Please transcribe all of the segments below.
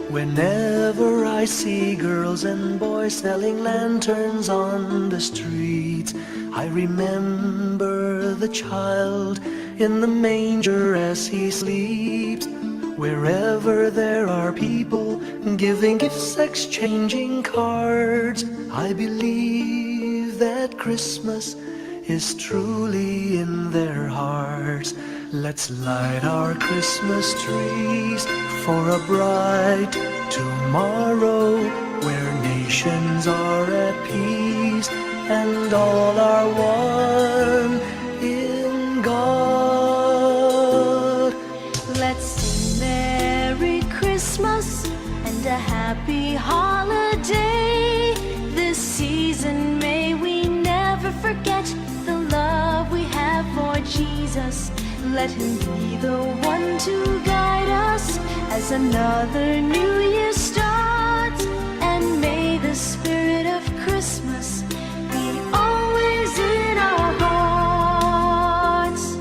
Whenever I see girls and boys selling lanterns on the street, I remember the child in the manger as he sleeps. Wherever there are people giving gifts, exchanging cards, I believe that Christmas is truly in their hearts. Let's light our Christmas trees for a bright tomorrow, where nations are at peace and all are one in God. Let's sing Merry Christmas and a happy holiday. This season may we never forget the love we have for Jesus. Let him be the one to guide us as another new year starts. And may the spirit of Christmas be always in our hearts.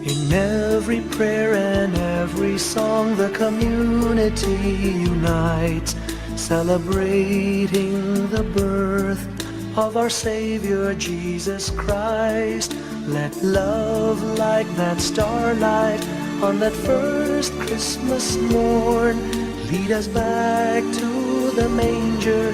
In every prayer and every song, the community unites, celebrating the birth of our Savior Jesus Christ. Let love like that starlight on that first Christmas morn lead us back to the manger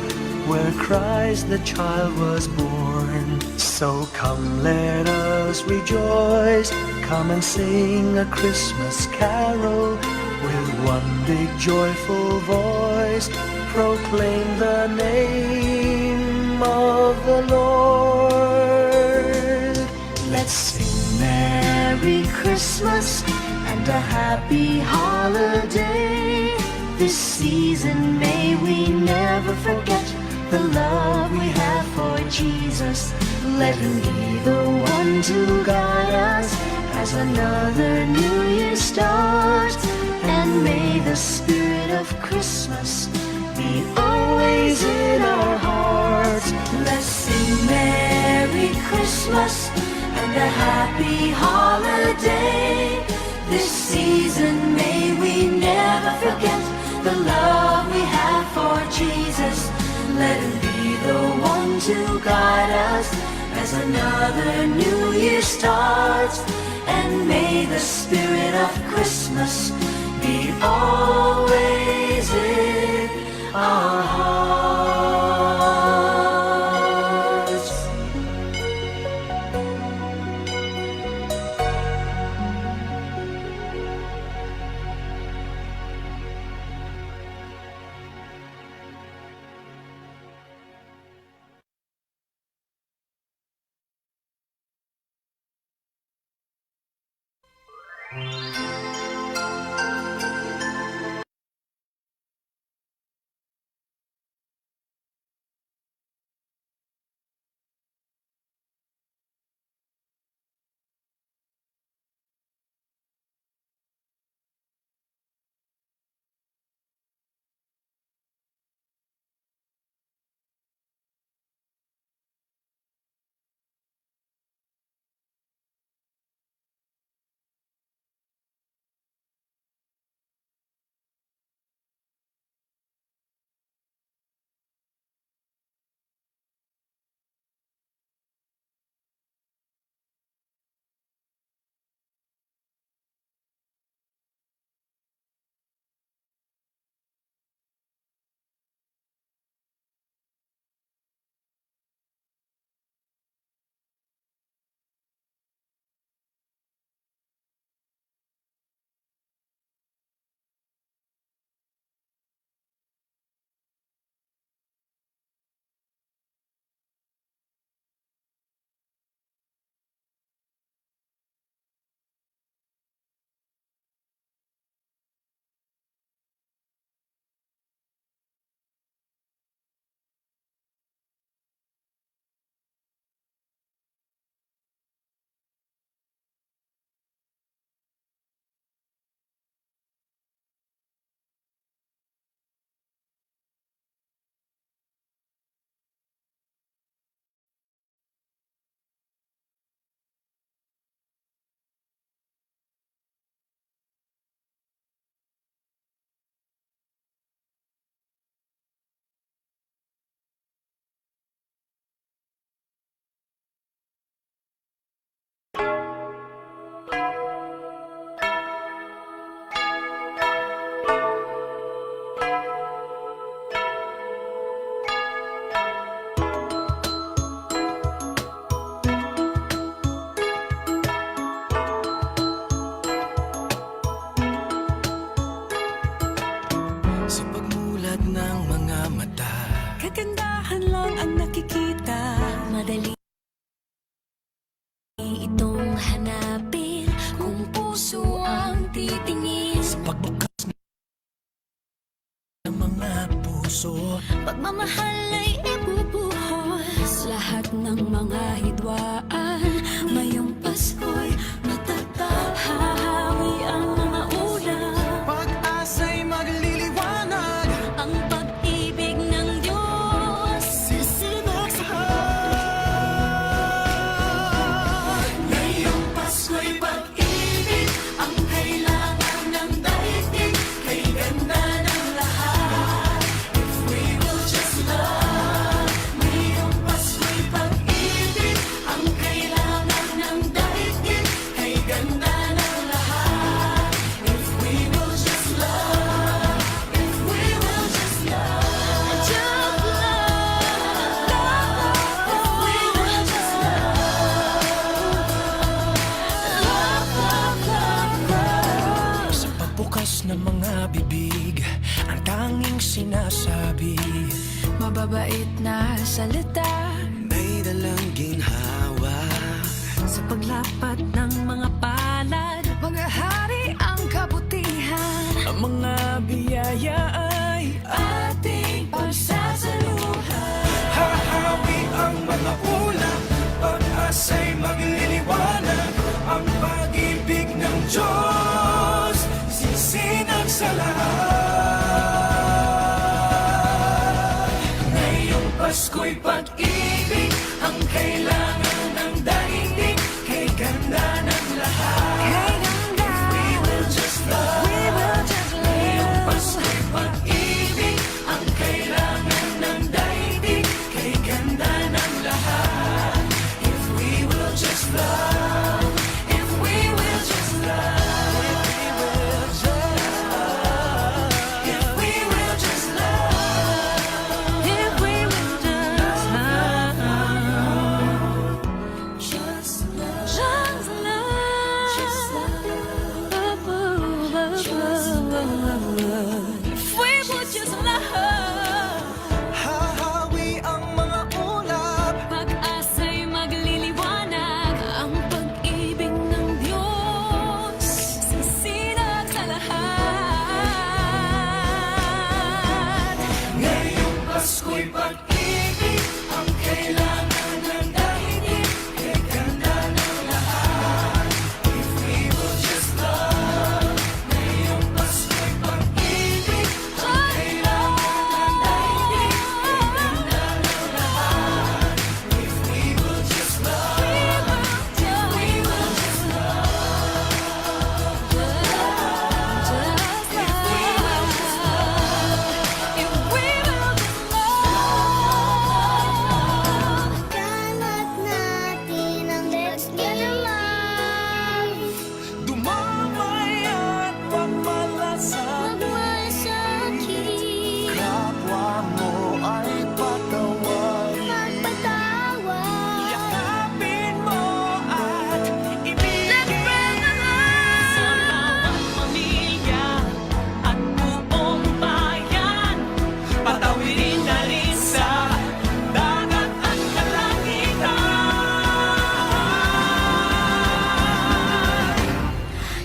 where Christ the child was born. So come, let us rejoice, come and sing a Christmas carol with one big joyful voice, proclaim the name of the Lord. Let's sing Merry Christmas and a happy holiday. This season may we never forget the love we have for Jesus. Let him be the one to guide us as another new year starts. And may the spirit of Christmas be always in our hearts. Let's sing Merry Christmas and a happy holiday. This season may we never forget the love we have for Jesus. Let him be the one to guide us as another new year starts. And may the spirit of Christmas be always in our hearts. Sa pagmulat ng mga mata, Kagandahan lang ang nakikita. Madali itong hanapin kung puso ang titingin. pagbukas ng mga puso, Pagmamahal ay ibubuhos. Lahat ng mga hidwaan ngayong Pasko'y matatag. Hahawi ang mga ulam. pag-asa'y magliliwanag, Ang pag-ibig ng Diyos sisinagsahan. ngayong Pasko'y pag-ibig ang kailangan ng daigdig. Kay ganda ng lahat, if we will just love. Ngayong Pasko'y pag-ibig ang kailangan ng daigdig. Kay ganda ng lahat, if we will just love. If we will just love, just love. If we will just love. Sa pagbukas ng mga bibig, ang tanging sinasabi, Mababait na salita may dalang ginhawa. sa paglapat ng mga palad. Maghahari ang kabutihan. Ang mga biyaya ay Ating pagsasaluhan. hahawi ang mga ulap, pag-asa'y magliliwanag. Ang pag-ibig ng Diyos sisinag sa lahat. Ngayong Pasko'y pag-ibig ang kailangan ng daigdig. Kay ganda ng lahat, Kay ganda, we will just love. we will just Ngayong live. Pasko'y pag-ibig ang kailangan ng daigdig. Kay ganda ng lahat, if we will just love. If we will just love. If we will just love. If we will just love. If we will just love. Just love. Just love. Just love. If we would just love. Hahawi ang mga ulap, Pag-asa'y magliliwanag. Ang pag-ibig ng Diyos sisinag sa lahat. ngayong Pasko'y pag-ibig ang kailangan ng daigdig. Kay ganda ng lahat, if we will just love. Ngayong Pasko'y pag-ibig ang kailangan ng daigdig. Kay ganda ng lahat, if we will just love. If we will just love. Kalat natin ang let's get alive. Dumamay at pagmalasakit, Magmasakit, kapwa mo ay patawarin. magpatawad. Yakapin mo at Let's ibigin. spread the love. Sa bawat pamilya at buong bayan, patawirin na rin sa dagat at kalangitan.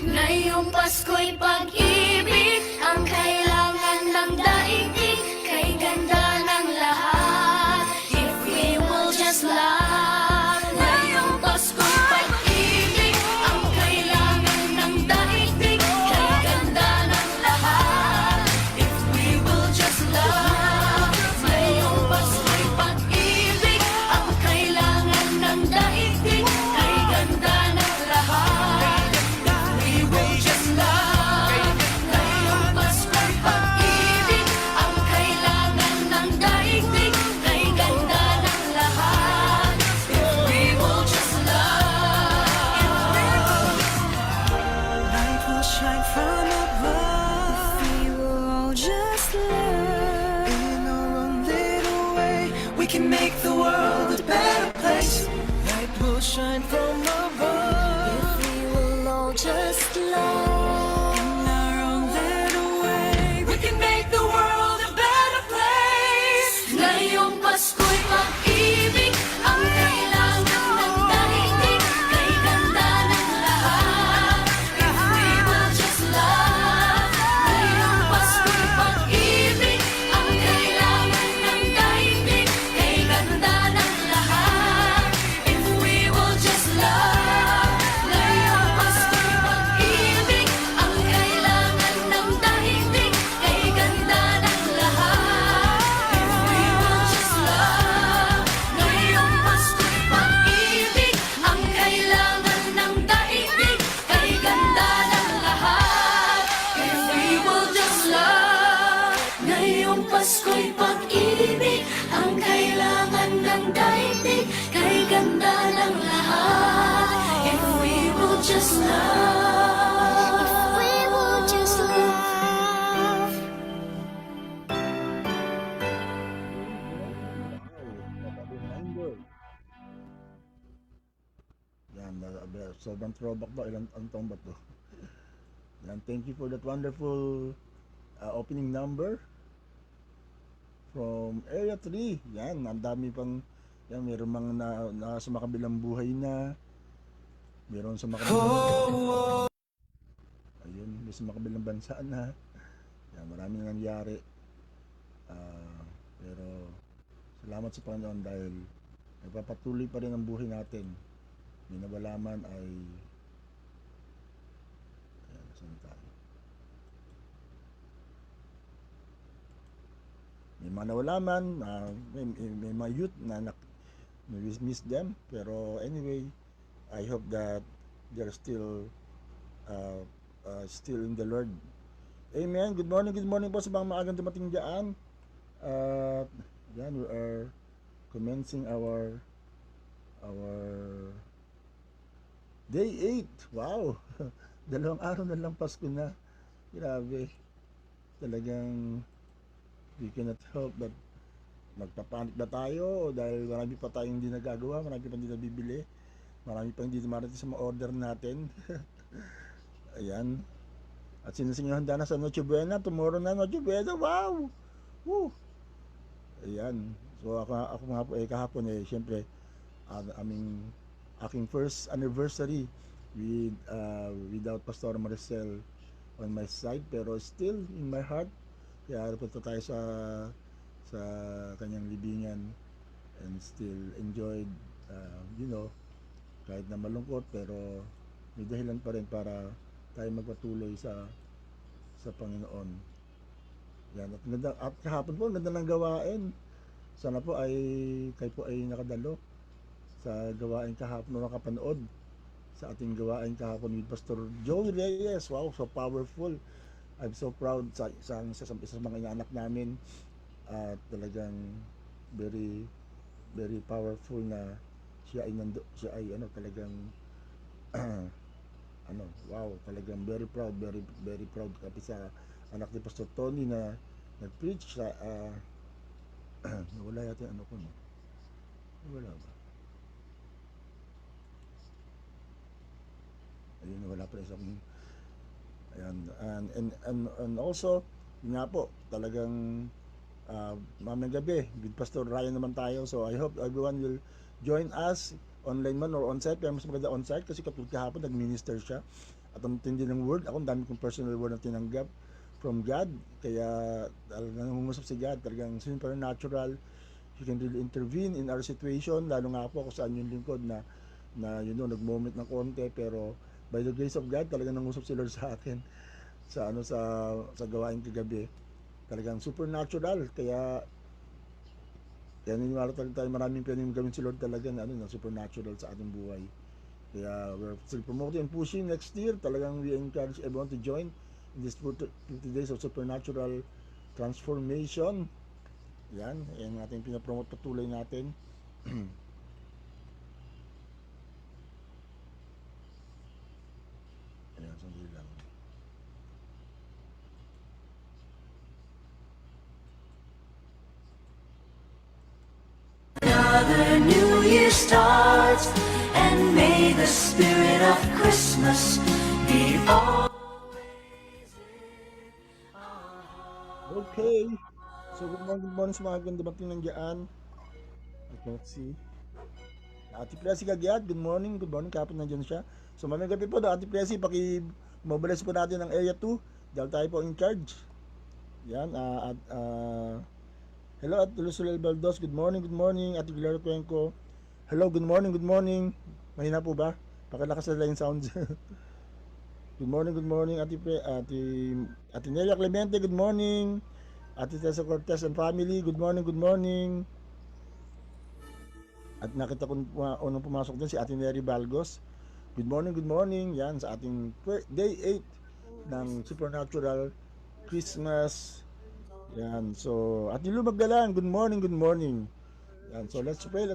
Ngayong Pasko'y pag-ibig ang kailangan ng daigdig. Kay ganda ng lahat, if we will just love. Ngayong Pasko'y pag-ibig ang kailangan ng daigdig. Kay ganda ng lahat, if we will just love. Ngayong Pasko'y pag-ibig ang kailangan ng daigdig. Kay ganda ng lahat, we will just love. Ngayong Pasko'y from above. We will all just learn. In our own little way, we can make the world a better place. Light will shine from above. We will all just love. In our own little way, we can make the world a better place. Ngayong Pasko'y pag-ibig ang kailangan ng daigdig. Kay ganda ng lahat, if we will just love. Ngayong Pasko'y pag-ibig ang kailangan ng daigdig. Kay ganda ng lahat, if we will just love. Ngayong Pasko'y pag-ibig ang kailangan ng daigdig. Kay ganda ng lahat, if we will just love. Ngayong Pasko'y pag-ibig ang kailangan ng daigdig. Kay ganda ng lahat, if we will just love. Ngayong Pasko'y pag-ibig ang kailangan ng daigdig. Kay ganda ng lahat, if we will just love. If we will just love. Reminder. Yan, sobrang throwback to. Ang taon ba to? Yan, thank you for that wonderful opening number from Area 3. Yan, ang dami pang, yan, meron mga sa makabilang buhay na, meron sa makabilang, ayun, may sa makabilang bansa na. Yan, maraming nangyari. Pero salamat sa Panginoon dahil nagpapatuloy pa rin ang buhay natin. May nawala man ay, ayan, saan tayo? May mga nawala man, may mga youth na we miss them. Pero anyway, I hope that they're still in the Lord. Amen. Good morning po sa mga maagang dumating dyan. Yan, we are commencing our day 8. Wow! 2 araw na lang Pasko na. Grabe. Talagang we cannot help but magpapanik na tayo dahil marami pa tayong hindi nagagawa, marami pa hindi nabibili, marami pa hindi dumarating sa mga order natin. Ayan. At sino-sino handa na sa Noche Buena? Tomorrow na Noche Buena. Wow! Woo! Ayan. So ako nga po kahapon syempre aking first anniversary without Pastor Maricel on my side, pero still in my heart. Kaya punta tayo sa kanyang libingan and still enjoyed kahit na malungkot, pero may dahilan pa rin para tayo magpatuloy sa Panginoon. Yan, at kahapon po, ganda ng gawain. Sana po kayo po ay nakadalo sa gawain kahapon o nakapanood sa ating gawain kahapon with Pastor Joey Reyes. Wow, so powerful. I'm so proud sa mga inaanak namin. Talagang very very powerful na siya ay talagang wow, talagang very proud kasi sa anak ni Pastor Tony na nag-preach sa wala yata yung ko no? Wala ba? Ayun, wala pa isa kong ayan, and also yun nga po, talagang mamayang gabi with Pastor Ryan naman tayo, so I hope everyone will join us online man or on-site. Pero mas maganda on-site kasi katulad kahapon nag-minister siya at ang tindi ng word. Ako ang dami kong personal word na tinanggap from God, kaya talagang nangungusap si God, talagang supernatural. He can really intervene in our situation, lalo nga po ako saan yung lingkod na nag-moment ng konti, pero by the grace of God talagang nangusap si Lord sa akin sa gawain kagabi. Talagang supernatural, kaya naniniwala tayo maraming pwedeng gawin si Lord talaga na supernatural sa ating buhay. Kaya we're still promoting and pushing next year. Talagang we encourage everyone to join in this 50 days of supernatural transformation. Yan ating pinapromote, patuloy natin. Ayan, sandali lang. the spirit of Christmas be all. Okay. So, good morning sa mga ganda dumating ng dyan. Okay, let's see. Ate Presi Gagyat, good morning, kahapon nandiyan siya. So mamayang gabi po Ate Presi, mobilize po natin ang Area 2, dahil tayo po in charge. Yan, hello at Lusulel Baldos, good morning, Ate Gloria Cuenco. Hello, good morning. Mahina po ba? Pakilakas na lang yung sounds. Good morning, Ate Nelia Clemente, good morning. Ate Tessa Cortez and family, good morning. At nakita ko unang pumasok din si Ate Mary Balgos. Good morning. Yan sa ating day 8 ng Supernatural Christmas. Yan. So, Ate Lu Magdalang, good morning. Yan. So, let's pray. The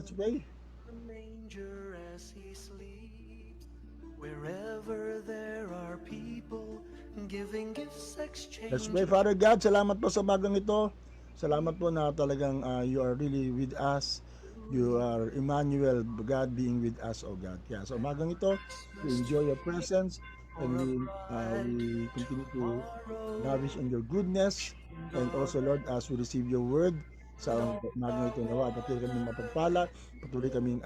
manger as he sleeps, wherever there are people giving gifts, exchange. Let's pray. Father God, salamat po sa bagang ito. Salamat po na talagang you are really with us. You are Emmanuel, God being with us, oh God. Kaya sa umagang ito, we enjoy your presence and we continue to lavish on your goodness. And also, Lord, as we receive your word sa umagang ito, nawa, patuloy kami mapagpala, patuloy kaming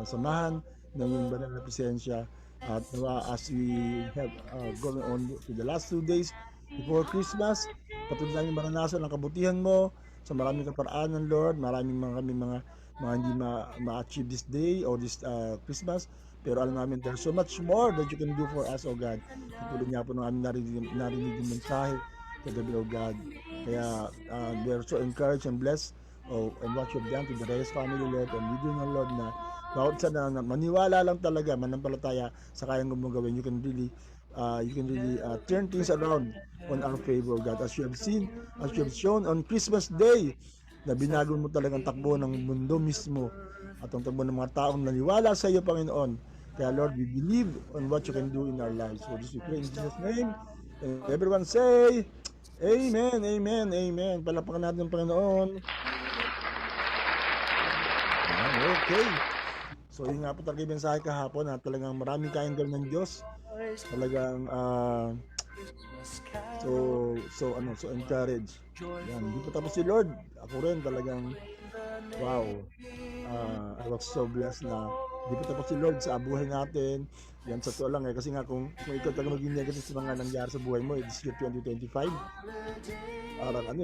samahan ng iyong banal na presensya. At nawa, as we have gone on to the last 2 days before Christmas, patuloy namin maranasan ang kabutihan mo sa maraming kaparaanan, Lord. Maraming mga hindi ma-achieve this day or this Christmas, pero alam namin there's so much more that you can do for us, oh God. Katulad nga po ng aming narinig yung mensahe kagabi, oh God. Kaya we are so encouraged and blessed and what you've done to the Reyes family, Lord, and we do know, Lord, na bawat isa na maniwala lang talaga, manampalataya sa kayang gumagawin, you can really turn things around on our favor, God, as you have shown on Christmas Day, na binago mo talagang takbo ng mundo mismo at ang takbo ng mga taong naniwala sa iyo, Panginoon. Kaya Lord, we believe on what you can do in our lives. So this we pray in Jesus' name. And everyone say, Amen. Palapakan natin ang Panginoon. Okay. So yun nga po talaga yung mensahe kahapon na talagang maraming kayang gawin ng Diyos. Talagang so encouraged. Yan, hindi pa tapos si Lord. Ako rin talagang wow. I was so blessed na hindi pa tapos si Lord sa buhay natin. Yan sa totoo lang kasi nga kung ikaw talaga maging negative sa mga nangyari sa buhay mo, this year 2025. Parang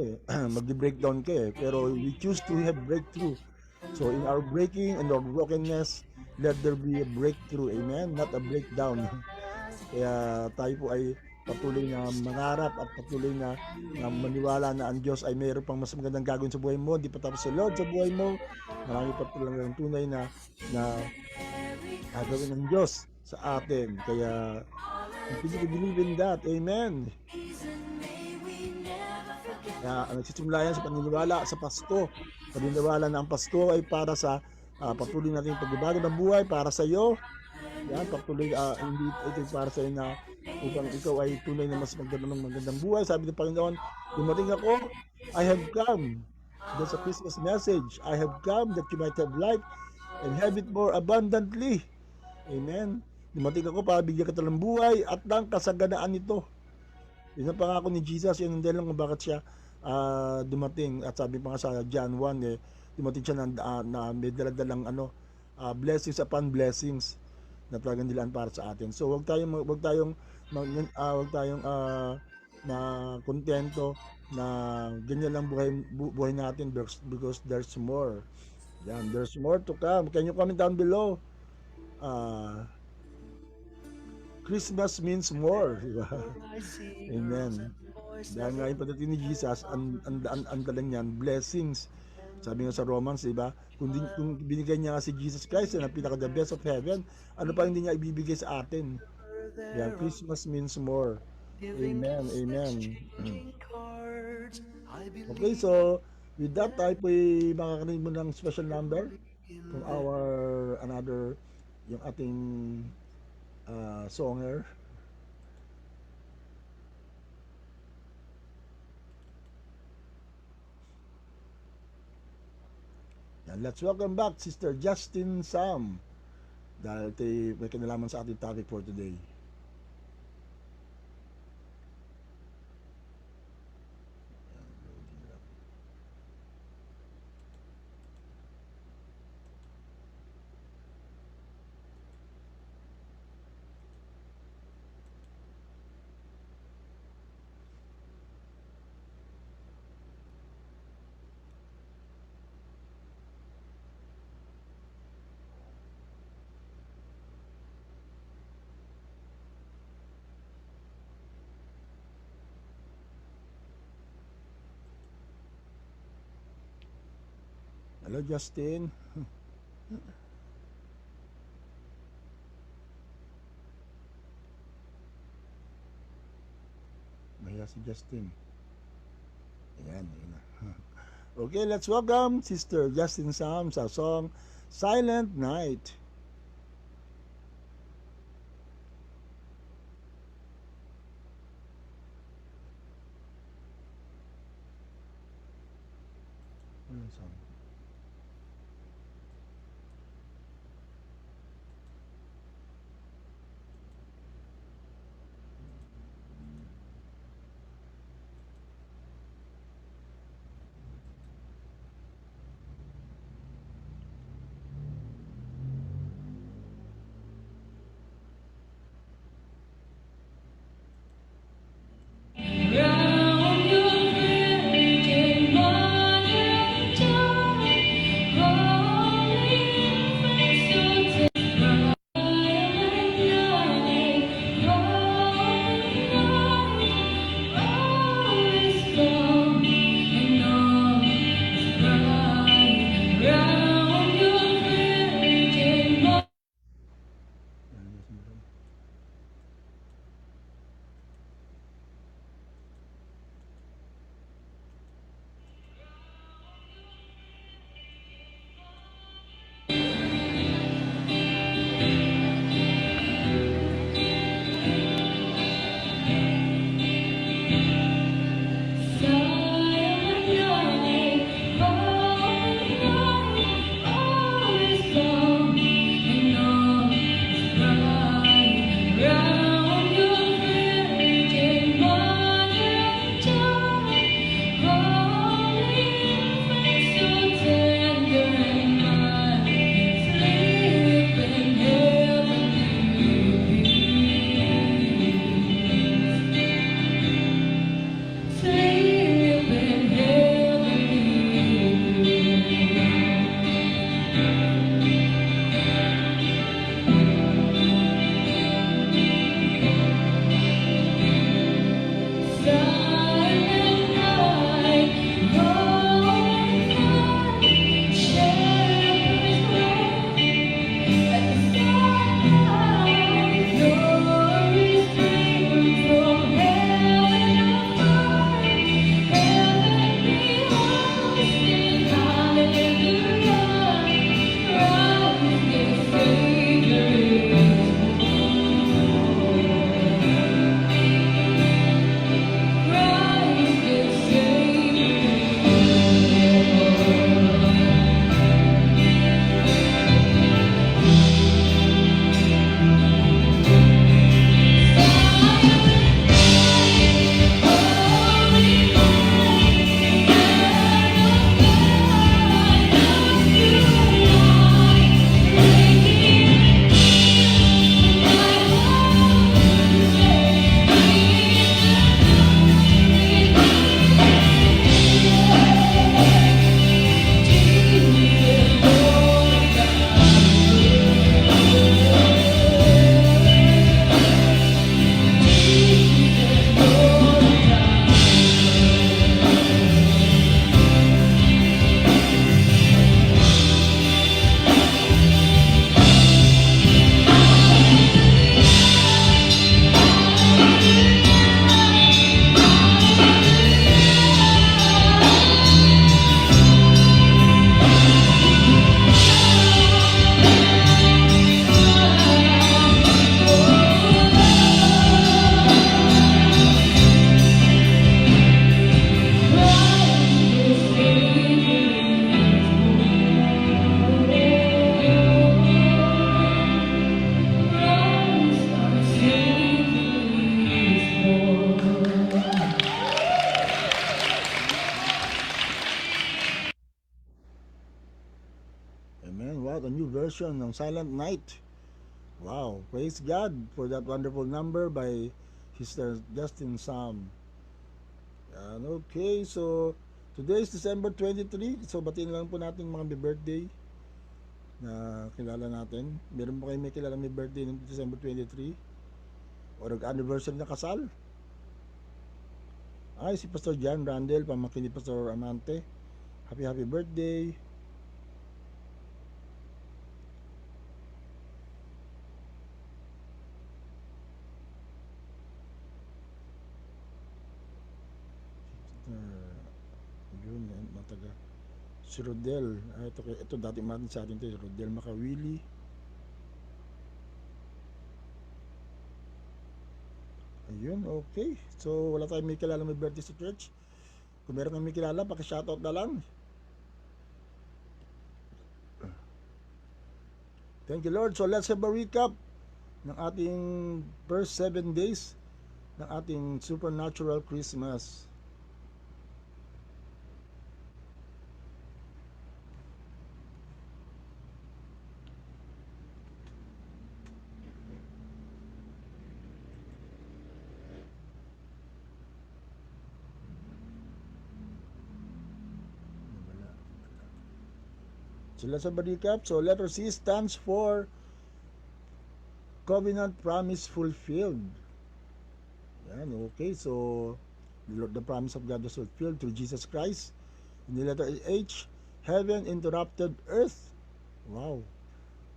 mag-breakdown ka eh. Pero we choose to have breakthrough. So in our breaking and our brokenness, let there be a breakthrough. Amen? Not a breakdown. Kaya tayo po ay patuloy na mangarap at patuloy na maniwala na ang Diyos ay mayroon pang mas magandang gagawin sa buhay mo. Hindi pa tapos si Lord sa buhay mo. Marami pa talagang tunay na gagawin ng Diyos sa atin. Kaya continue to believe in that. Amen. Kaya nagsisimula yan sa paniniwala sa Pasko. Paniniwala na ang Pasko ay para sa patuloy natin pagbabago ng buhay para sa iyo. Yan, patuloy, hindi ito para sa iyo na upang ikaw ay tunay na mas magandang buhay. Sabi ng Panginoon, dumating ako, I have come. That's a Christmas message. I have come that you might have life and have it more abundantly. Amen. Dumating ako para bigyan kita ng buhay at ng kasaganaan nito. Yun ang pangako ni Jesus. Yun ang dahilan kung bakit siya dumating. At sabi pa nga sa John 1, dumating siya na may daladalang blessings upon blessings na talagang dilaan para sa atin. So wag tayong kontento na ganyan lang buhay natin because there's more. Yan, there's more to come. Can you comment down below? Christmas means more, diba? Amen. Dahil nga yung pagdating ni Jesus, ang dala niyan, blessings. Sabi nga sa Romans, diba? Kung binigay niya nga si Jesus Christ na pinaka the best of heaven, ano pa hindi niya ibibigay sa atin? Yeah, Christmas means more. Amen. Okay, so with that, tayo po'y makakarinig mo ng special number from yung ating songer. And let's welcome back Sister Justin Sam. Dahil ito may kinalaman sa ating topic for today. Hello, Justin. Mahiya si Justin. Ayan, ayan na. Okay, let's welcome Sister Justin Sam sa song Silent Night. Ano yung song? Round your virgin mother, version ng Silent Night. Wow, praise God for that wonderful number by Sister Justin Sam. Yan, okay, so today is December 23. So batiin lang po natin mga birthday na kilala natin. Meron po kayo may kilala may birthday ng December 23 o nag-anniversary na kasal? Ay, si Pastor John Randel, pamangkin ni Pastor Amante. Happy birthday. Yun, mataga. Si Rodel, ito dati natin sa atin ito, Rodel Makawili. Ayun, okay. So, wala tayong may kilala may birthday sa church. Kung meron kang may kilala, paki-shoutout na lang. Thank you, Lord. So, let's have a recap ng ating first 7 days ng ating supernatural Christmas. So let's have a recap. So letter C stands for Covenant Promise Fulfilled. Yan, okay. So the promise of God was fulfilled through Jesus Christ. In the letter H, Heaven interrupted Earth. Wow.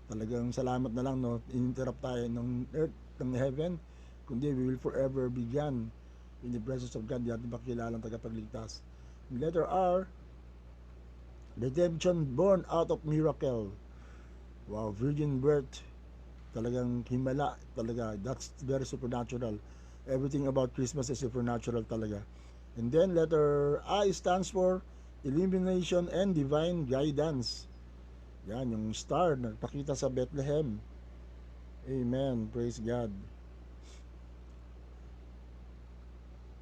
Talagang salamat na lang, no? Interrupt tayo ng Earth, ng Heaven. Kundi we will forever begin in the presence of God. Di natin pakilalang tagapagligtas. In letter R, redemption born out of miracle. Wow, virgin birth. Talagang himala talaga. That's very supernatural. Everything about Christmas is supernatural talaga. And then letter I stands for illumination and divine guidance. Yan, yung star na nagpakita sa Bethlehem. Amen. Praise God.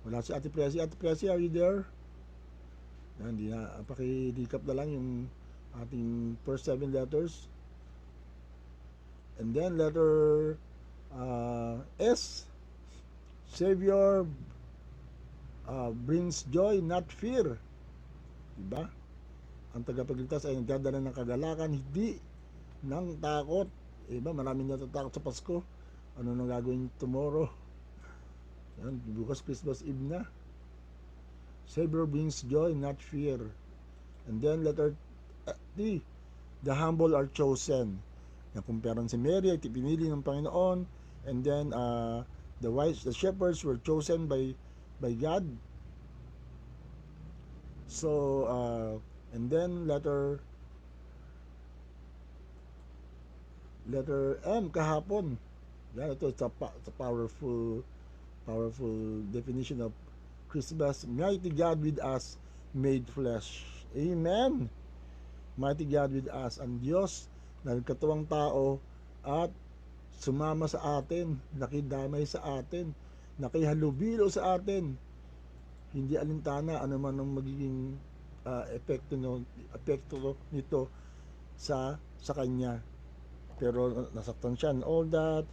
Wala si Ate Presi. Ate Presi, are you there? Hindi na, paki-recap na lang yung ating first 7 letters. And then letter S, Savior brings joy, not fear. Diba? Ang tagapagligtas ay nagdadala ng kagalakan, hindi ng takot. Diba? Maraming natatakot sa Pasko. Ano nang gagawin tomorrow? Yan, bukas Christmas Eve na. Savior brings joy, not fear. And then letter T, the humble are chosen. Yung kumpara si Mary ay pinili ng Panginoon. And then the shepherds were chosen by God. So and then letter M, kahapon. Yan, ito it's a powerful definition of Christmas. Mighty God with us made flesh. Amen. Mighty God with us. Ang Diyos na nagkatuwang tao at sumama sa atin, nakidamay sa atin, nakihalubilo sa atin. Hindi alintana ano man ang magiging epekto nito sa kanya. Pero nasaktan siya and all that.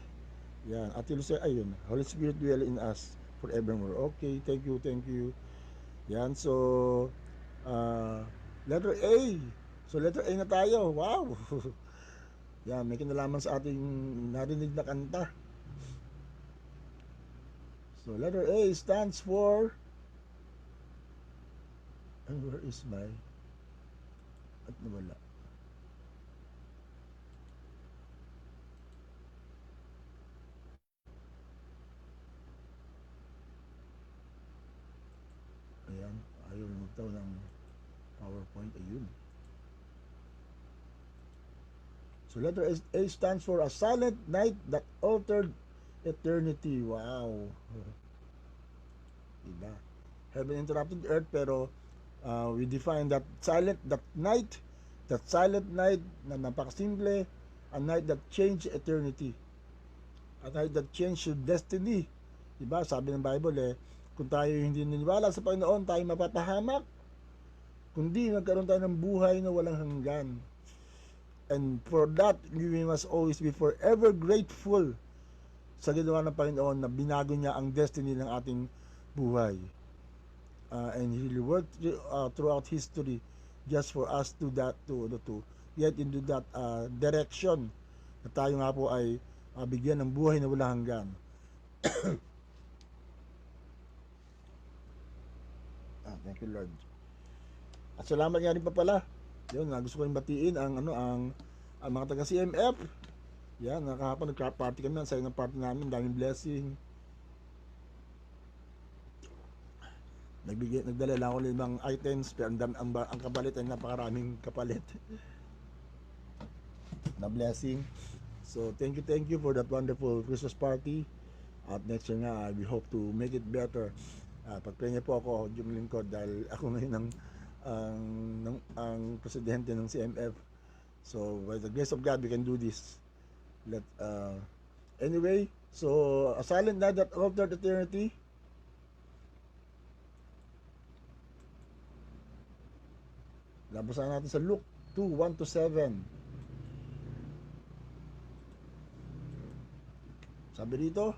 Yan. At ayun, Holy Spirit dwell in us forevermore. Okay, thank you. Yan, so letter A. So letter A na tayo. Wow. Yan, may kinalaman sa ating narinig na kanta. So letter A stands for, and where is my, at nawala. Ayan, ayaw lumagtaw ng PowerPoint. Ayun. So letter A stands for a silent night that altered eternity. Wow. Diba? Heaven interrupted earth, pero we define that silent night na napakasimple, a night that changed eternity. A night that changed your destiny. Diba? Sabi ng Bible kung tayo hindi naniwala sa Panginoon, tayo mapapahamak. Kundi nagkaroon tayo ng buhay na walang hanggan. And for that, we must always be forever grateful sa ginawa ng Panginoon na binago niya ang destiny ng ating buhay. And He worked throughout history just for us to get into that direction na tayo nga po ay bigyan ng buhay na walang hanggan. Thank you, Lord. At salamat nga rin pa pala. Yun, gusto ko rin batiin ang mga taga CMF. Yan, nakahapon nagka-party kami, ang sayo ng party namin, daming blessing. Nagdala lang ako ng items, pero ang kapalit ay napakaraming kapalit na blessing. So thank you for that wonderful Christmas party. At next year nga, we hope to make it better. Pagpray niyo po ako, yung lingkod, dahil ako ngayon ang presidente ng CMF. So by the grace of God, we can do this. Anyway, so a silent night that altered eternity. Labasan natin sa Luke 2:1-7. Sabi dito,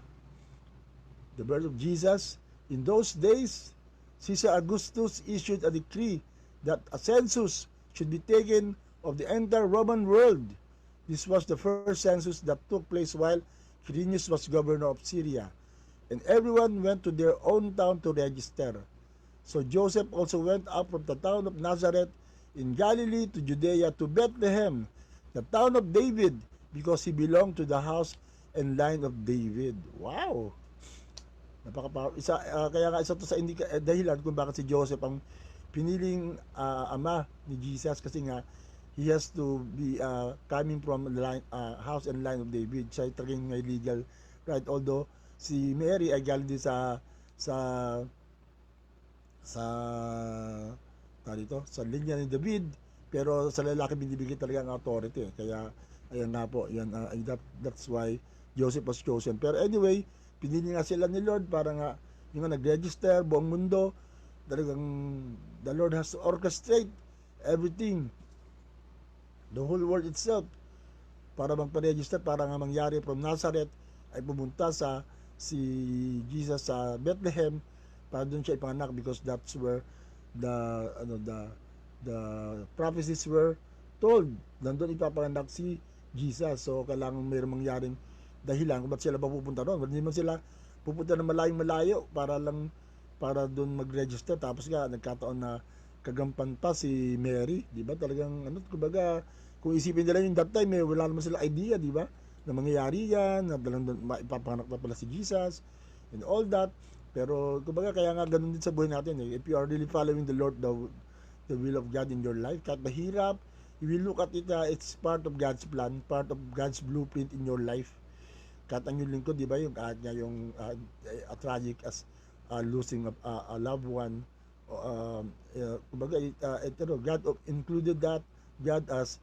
the birth of Jesus. In those days, Caesar Augustus issued a decree that a census should be taken of the entire Roman world. This was the first census that took place while Quirinius was governor of Syria, and everyone went to their own town to register. So Joseph also went up from the town of Nazareth in Galilee to Judea to Bethlehem, the town of David, because he belonged to the house and line of David. Wow! Kaya nga isa to sa dahilan kung bakit si Joseph ang piniling ama ni Jesus, kasi nga he has to be coming from the line, house and line of David. Siya talagang may legal right, although si Mary ay galing din sa linya ni David, pero sa lalaki binibigay talaga ang authority. Kaya ayan nga po, that's why Joseph was chosen. Pero anyway, pinili nga sila ni Lord para nga yung nag-register buong mundo. Talagang the Lord has to orchestrate everything, the whole world itself, para magpa-register, para nga mangyari from Nazareth ay pumunta si Jesus sa Bethlehem, para doon siya ipanganak, because that's where the prophecies were told. Nandun ipapanganak si Jesus. So kailangan mayroong mangyaring dahilan kung ba't sila pupunta doon. Hindi man sila pupunta na malayo para doon mag-register. Tapos nga nagkataon na kagampan pa si Mary, di ba? Talagang kumbaga, kung isipin nila yung that time, wala naman sila idea, di ba, na mangyayari yan, na ipapanganak na pala si Jesus and all that. Pero kumbaga, kaya nga ganun din sa buhay natin. If you are really following the Lord, the will of God in your life, kahit mahirap, you will look at it, it's part of God's plan, part of God's blueprint in your life. Kahit ang yung lingkod, di ba, yung a tragic as losing a loved one. Kumbaga, God included that. God has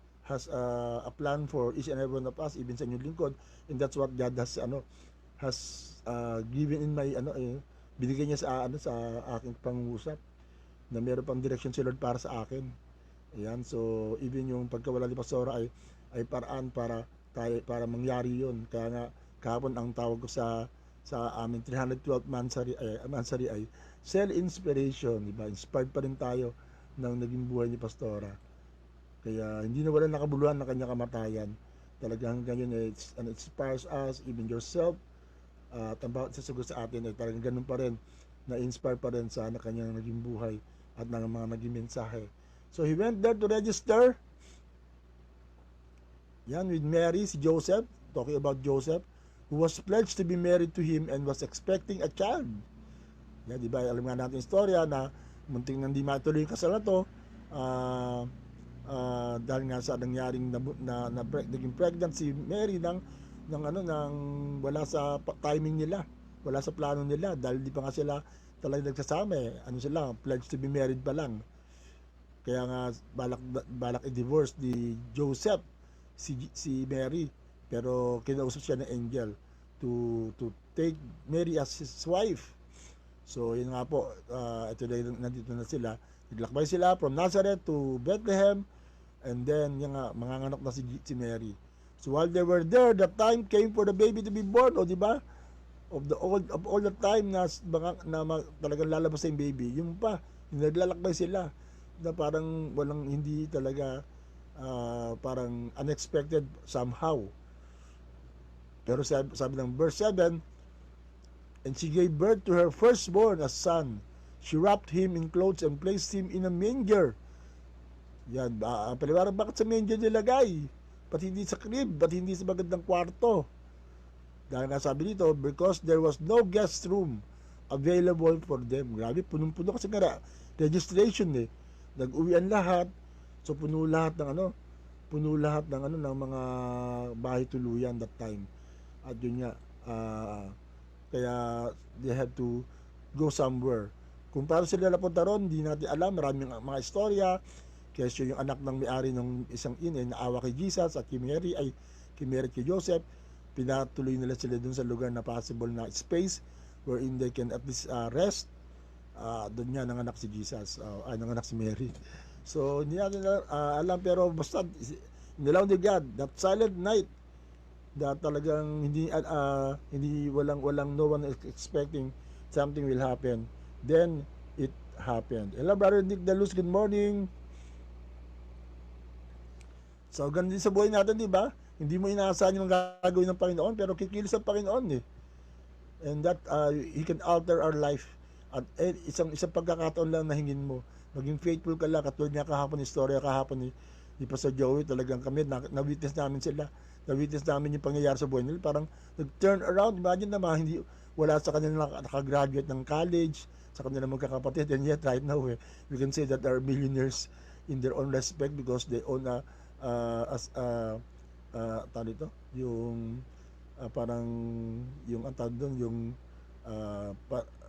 a plan for each and every one of us, even sa inyong lingkod, and that's what God has given in my binigay niya sa aking pangungusap, na meron pang direction si Lord para sa akin. Ayan, so even yung pagkawala ni Pastora ay paraan para mangyari yun. Kaya nga kahapon ang tawag ko sa amin 312th Mansari ay Cell Inspiration, diba? Inspired pa rin tayo ng naging buhay ni Pastora. Kaya hindi na wala nakabuluhan na kanya kamatayan. Talagang ganyan, it inspires us, even yourself. At ang bawat sasagot sa atin ay talagang ganun pa rin, na-inspire pa rin sa kanyang naging buhay at ng mga naging mensahe. So he went there to register. Yan, with Mary, si Joseph, talking about Joseph, who was pledged to be married to him and was expecting a child. Yan, di ba? Alam nga natin yung storya na munting nang di matuloy yung kasal na to, dahil nga sa nangyaring naging pregnant si Mary ng wala sa timing nila, wala sa plano nila, dahil di pa nga sila talagang nagsasama. Sila, pledged to be married pa lang. Kaya nga balak i-divorce ni Joseph si Mary, pero kinausap siya ng angel to take Mary as his wife. So yun nga po, ito na nandito na sila. Naglakbay sila from Nazareth to Bethlehem, And then, yung nga, manganganak na si Mary. So while they were there, the time came for the baby to be born, o di ba? Of all the time talagang lalabas na yung baby, yung pa, naglalakbay sila na parang walang, hindi talaga parang unexpected somehow. Pero sabi ng verse 7, and she gave birth to her firstborn, a son. She wrapped him in clothes and placed him in a manger. Yan, paliwanag bakit sa manger nilagay? Ba't hindi sa crib? Ba't hindi sa magandang kwarto? Dahil nga sabi dito, because there was no guest room available for them. Grabe, punong-puno kasi nga registration eh. Nag-uwian lahat. So puno lahat ng ng mga bahay tuluyan that time. At yun nga, kaya they had to go somewhere. Kung paano sila napunta ron, hindi natin alam. Maraming mga istorya. Kasi yung anak ng may-ari ng isang inn ay naawa kay Jesus at kay Mary at kay Joseph. Pinatuloy nila sila dun sa lugar na possible na space wherein they can at least rest. Doon niya nanganak si Jesus, nanganak si Mary. So hindi natin alam, pero basta nilaw ni God that silent night that talagang walang no one is expecting something will happen. Then it happened. Hello Brother Nick Dalus, good morning. So ganun din sa buhay natin, di ba? Hindi mo inaasahan yung gagawin ng Panginoon, pero kikilos ang Panginoon eh. And that He can alter our life. At isang pagkakataon lang na hingin mo. Maging faithful ka lang. Katulad niya kahapon, istorya kahapon ni Pastor Joey, talagang kami, na-witness namin sila. Na-witness namin yung pangyayari sa buhay nila. Parang nag-turn around. Imagine naman, wala sa kanila nakagraduate ng college, sa kanila magkakapatid. And yet, right now, we can say that they are millionaires in their own respect because they own yung parang yung antad doon, yung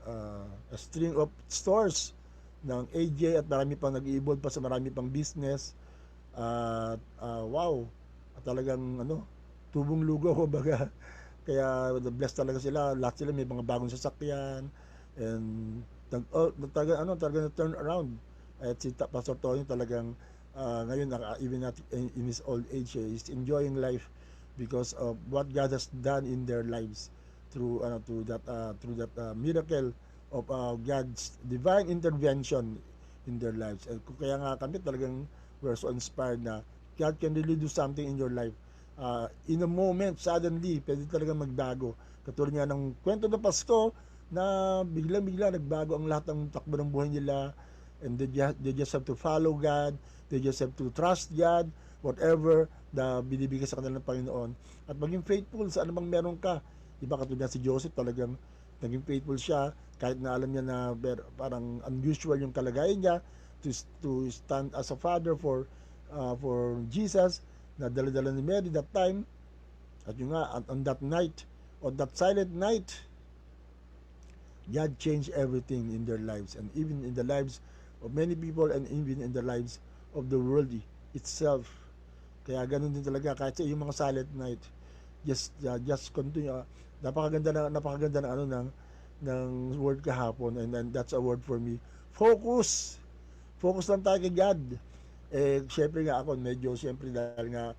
a string of stores ng AJ at marami pang nag-iibod pa sa marami pang business. Wow, at talagang tubong lugaw baga. Kaya blessed talaga sila, lahat sila may mga bagong sasakyan and talaga na turn around. At si Pastor Tony talagang ngayon even at in his old age he's enjoying life because of what God has done in their lives through that miracle of God's divine intervention in their lives. Kaya nga kami talagang we're so inspired na God can really do something in your life. In a moment, suddenly, pwede talagang magbago. Katulad nga ng kwento ng Pasko na biglang-bigla nagbago ang lahat ng takbo ng buhay nila, and they just have to follow God. They just have to trust God, whatever na binibigay sa kanila ng Panginoon. At maging faithful sa anumang meron ka. Iba katulad si Joseph, talagang naging faithful siya kahit na alam niya na parang unusual yung kalagayan niya to stand as a father for Jesus na dala-dala ni Mary that time. At yung nga, on that silent night, God changed everything in their lives and even in the lives of many people and even in the lives of the world itself. Kaya ganun din talaga kahit sa yung mga silent night, just continue. Napakaganda ng word kahapon, and then that's a word for me. Focus lang tayo kay God. Syempre nga ako medyo dahil nga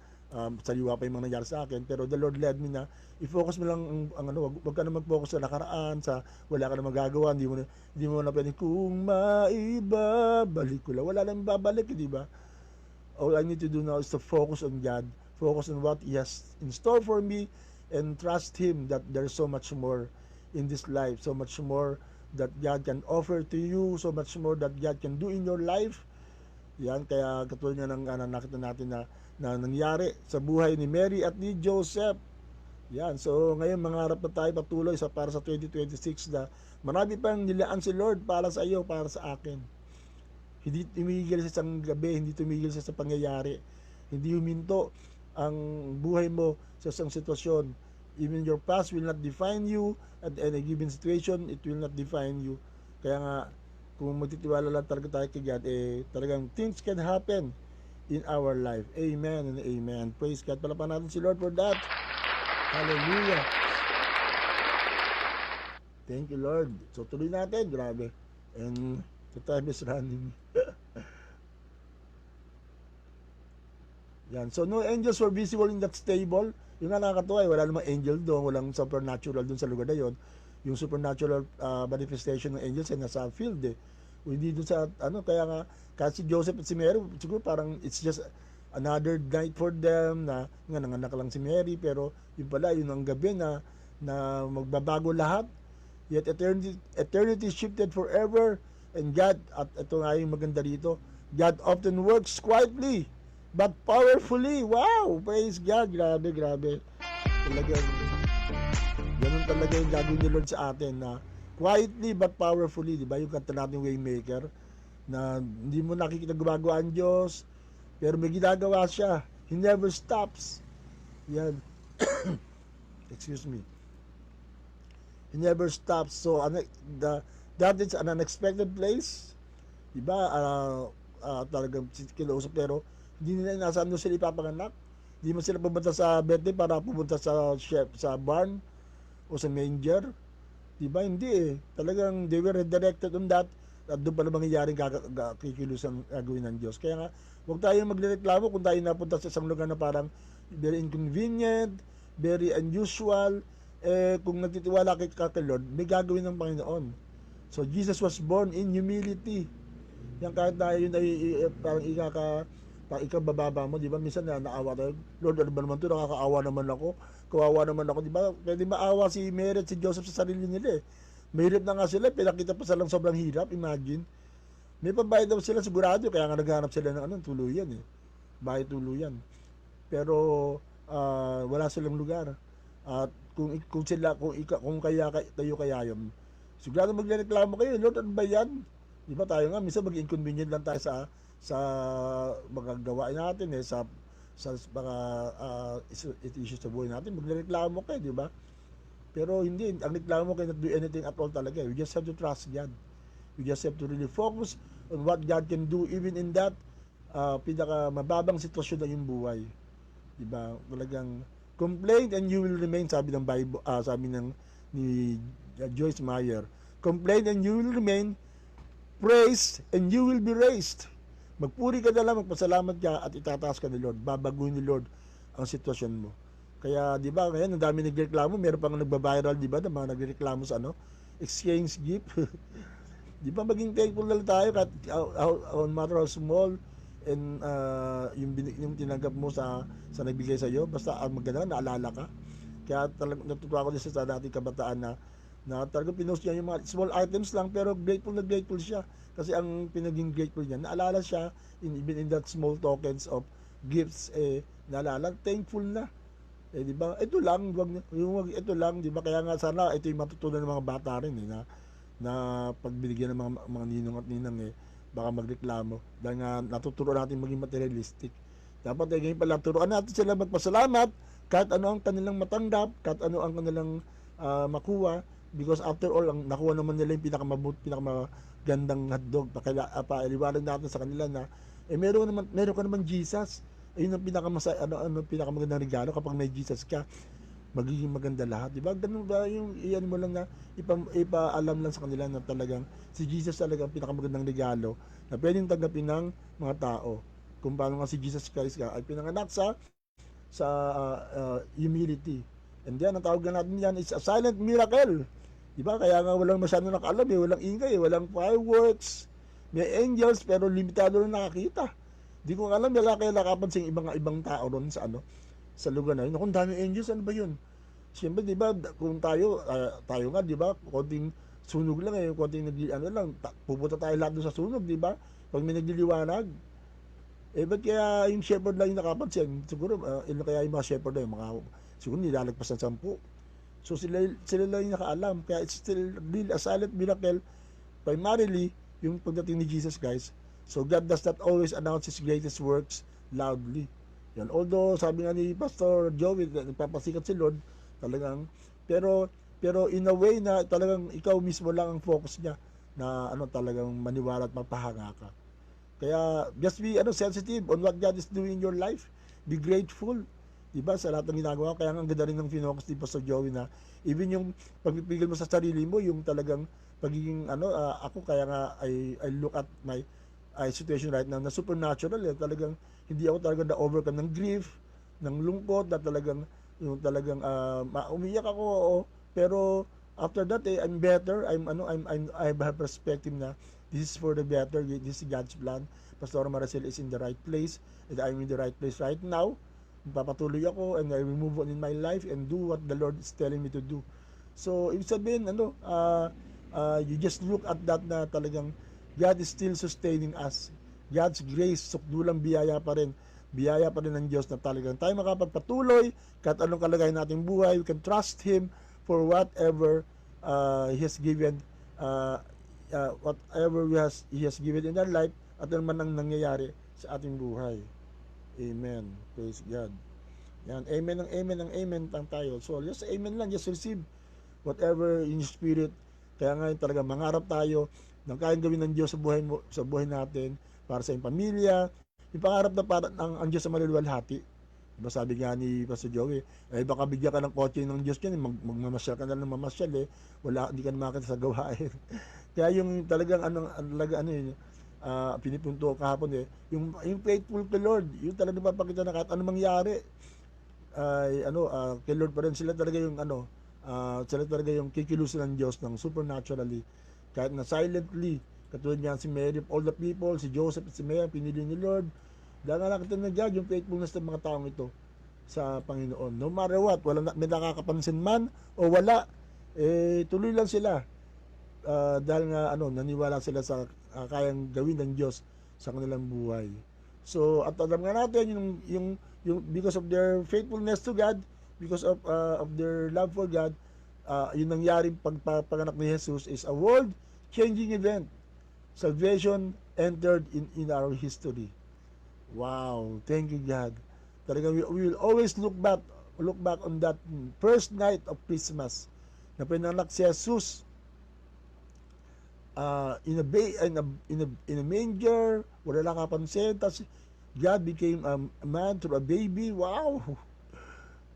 saliwa pa yung mga nangyari sa akin, pero the Lord led me na i-focus mo lang wag ka na mag-focus sa nakaraan, sa wala ka na magagawa, hindi mo na pwedeng kung maibabalik ko lang, wala nang babalik, di ba? All I need to do now is to focus on God, focus on what He has in store for me, and trust Him that there's so much more in this life, so much more that God can offer to you, so much more that God can do in your life. Yan, kaya katulad nga ng nakita natin na nangyari sa buhay ni Mary at ni Joseph. Yan, so ngayon mangarap na tayo patuloy para sa 2026 na marami pang nilaan si Lord para sa iyo, para sa akin. Hindi tumigil sa isang gabi, hindi tumigil sa pangyayari. Hindi huminto ang buhay mo sa isang sitwasyon. Even your past will not define you, at any given situation, it will not define you. Kaya nga, kung magtitiwala lang talaga tayo kay God, talagang things can happen in our life. Amen and amen. Praise God. Palapakan natin si Lord for that. Hallelujah. Thank you, Lord. So, tuloy natin. Grabe. And the time is running. Yan. So no angels were visible in that stable. Yung nga nakakatuwa, wala namang angel doon, walang supernatural doon sa lugar na yon. Yung supernatural manifestation ng angels ay nasa field eh. Hindi doon sa ano, kaya nga kasi Joseph at si Mary siguro parang it's just another night for them na nga nanganak lang si Mary, pero yun pala yun ang gabi na magbabago lahat. Yet eternity shifted forever, and God, at ito nga yung maganda dito, God often works quietly but powerfully. Wow! Praise God! Grabe, grabe. Talagang ganun talaga yung gagawin ni Lord sa atin, na quietly but powerfully. Di ba yung kanta natin Waymaker, na hindi mo nakikita gumagawa ang Diyos, pero may ginagawa siya. He never stops. Yan. Excuse me. He never stops. So that is an unexpected place. Diba? Talagang kinausap, pero hindi nila nasaan doon sila ipapanganak. Hindi mo sila pumunta sa Bethlehem para pumunta sa barn o sa manger. Diba? Hindi eh. Talagang they were redirected on that, at doon pala mangyayaring kikilusan gagawin ng Diyos. Kaya nga, huwag tayong magreklamo kung tayo napunta sa isang lugar na parang very inconvenient, very unusual. Kung nagtitiwala kay Lord, may gagawin ng Panginoon. So Jesus was born in humility. Yan, kahit tayo yun ay parang ikabababa mo, di ba? Minsan naawa tayo, Lord, ano ba naman ito? Nakakaawa naman ako. Kawawa naman ako, di ba? Pwede maawa si Mary at si Joseph sa sarili nila eh. Mahirap na nga sila, pinakita pa silang sobrang hirap, imagine. May pambayad daw sila sigurado, kaya nga naghanap sila ng tuluyan eh. Bahay tuluyan. Pero wala silang lugar. At kung kayo kaya yun, sigurado magreklamo kayo, Lord, ano ba yan? Di ba tayo nga, minsan mag-inconvenient lang tayo sa mga gawain natin eh, sa mga issues sa buhay natin, magreklamo kayo, di ba? Pero hindi, ang reklamo kayo not do anything at all talaga. We just have to trust God. We just have to really focus on what God can do even in that pinaka mababang sitwasyon na yung buhay. Di ba? Talagang complain and you will remain, sabi ng Bible, sabi ni Joyce Meyer. Complain and you will remain, praise and you will be raised. Magpuri ka na lang, magpasalamat ka at itataas ka ni Lord. Babaguhin ni Lord ang sitwasyon mo. Kaya di ba, ngayon ang dami nagreklamo, meron pang nagba-viral, di ba, ng mga nagreklamo sa exchange gift. Di ba, maging thankful na lang tayo kahit on matter how small, and yung tinanggap mo sa nagbigay sa iyo, basta maganda, naalala ka. Kaya talagang natutuwa ko din sa dating kabataan na talagang pinost niya yung mga small items lang, pero grateful siya. Kasi ang pinaging grateful niya, naalala siya, even in that small tokens of gifts, naalala, thankful na. Di ba? Ito lang, ito lang, di ba? Kaya nga sana ito yung matutunan ng mga bata rin na pagbibigyan ng mga ninong at ninang baka magreklamo, dahil nga natuturuan natin maging materialistic. Dapat ngayon pala turuan natin sila magpasalamat kahit ano ang kanilang matanggap, kahit ano ang kanilang makuha, because after all, ang nakuha naman nila yung pinakamagandang hotdog. Pailiwanag natin sa kanila na meron ka naman Jesus. Ayun ang pinakamagandang regalo. Kapag may Jesus ka, magiging maganda lahat, di ba? Ganun ba yung iyan mo lang na ipaalam lang sa kanila na talagang si Jesus talaga ang pinakamagandang regalo na pwedeng tanggapin ng mga tao. Kung paano nga si Jesus Christ ay pinanganak sa humility. And then ang tawag natin yan is a silent miracle. Di ba? Kaya nga walang masyadong nakaalam walang ingay walang fireworks. May angels pero limitado lang nakakita. Di ko alam wala kaya nakapansin ibang tao ron sa lugar na yun. Kung dami angels, ano ba yun? Siyempre, di ba, kung tayo nga, di ba, konting sunog lang konting pupunta tayo lahat doon sa sunog, di ba? Pag may nagliliwanag, ba't kaya yung shepherd lang yung nakapansin? Siguro, kaya yung mga shepherd na siguro nilalagpas ng 10. So, sila lang yung nakaalam. Kaya it's still real, a silent miracle, primarily, yung pagdating ni Jesus, guys. So, God does not always announce His greatest works loudly. Yan. Although sabi nga ni Pastor Joey, nagpapasikat si Lord talagang, pero in a way na talagang ikaw mismo lang ang focus niya na talagang maniwala at magpahanga ka. Kaya just be sensitive on what God is doing in your life. Be grateful, diba, sa lahat ng ginagawa. Kaya ang ganda rin ng finokus ni Pastor Joey na even yung pagpipigil mo sa sarili mo, yung talagang pagiging ako kaya nga I look at my situation right now na supernatural talagang hindi ako talaga na-overcome ng grief, ng lungkot, na talagang yung talagang umiyak ako, oo, pero after that I'm better. I have perspective na this is for the better, this is God's plan. Pastor Maricel is in the right place, and I'm in the right place right now. Papatuloy ako, and I will move on in my life and do what the Lord is telling me to do. So ibig sabihin you just look at that na talagang God is still sustaining us. God's grace, sukdulang biyaya pa rin. Biyaya pa rin ng Diyos na talagang tayo makapagpatuloy kahit anong kalagayan nating buhay. We can trust Him for whatever He has given, whatever He has given in our life, at ano man ang nangyayari sa ating buhay. Amen. Praise God. Yan. Amen ang amen ang amen lang tayo. So just amen lang. Just receive whatever in your spirit. Kaya ngayon talaga mangarap tayo ng kayang gawin ng Diyos sa buhay natin, para sa iyong pamilya. Yung pangarap na para ang Diyos sa maluluwalhati. Diba sabi nga ni Pastor Joey, baka bigyan ka ng kotse ng Diyos yan, magmamasyal ka na ng mamasyal, hindi ka na makita sa gawain. Kaya yung talagang pinipunto kahapon yung faithful to Lord, yung talagang papakita na kahit anong mangyari, kay Lord pa rin sila talaga yung sila talaga yung kikilusan ng Diyos ng supernaturally, kahit na silently, katulad niyan si Mary of all the people, si Joseph at si Mary, pinili ni Lord. Dahil nga nakita ng God yung faithfulness ng mga taong ito sa Panginoon. No matter what, may nakakapansin man o wala, tuloy lang sila. Dahil nga naniwala sila sa kayang gawin ng Diyos sa kanilang buhay. So, at alam nga natin yung because of their faithfulness to God, because of their love for God, yung nangyaring pagpapanganak ni Jesus is a world-changing event. Salvation entered in our history. Wow, thank you God. Talagang we will always look back on that first night of Christmas na pinanganak si Jesus in a manger, wala nakapansin, tapos God became a man through a baby. Wow.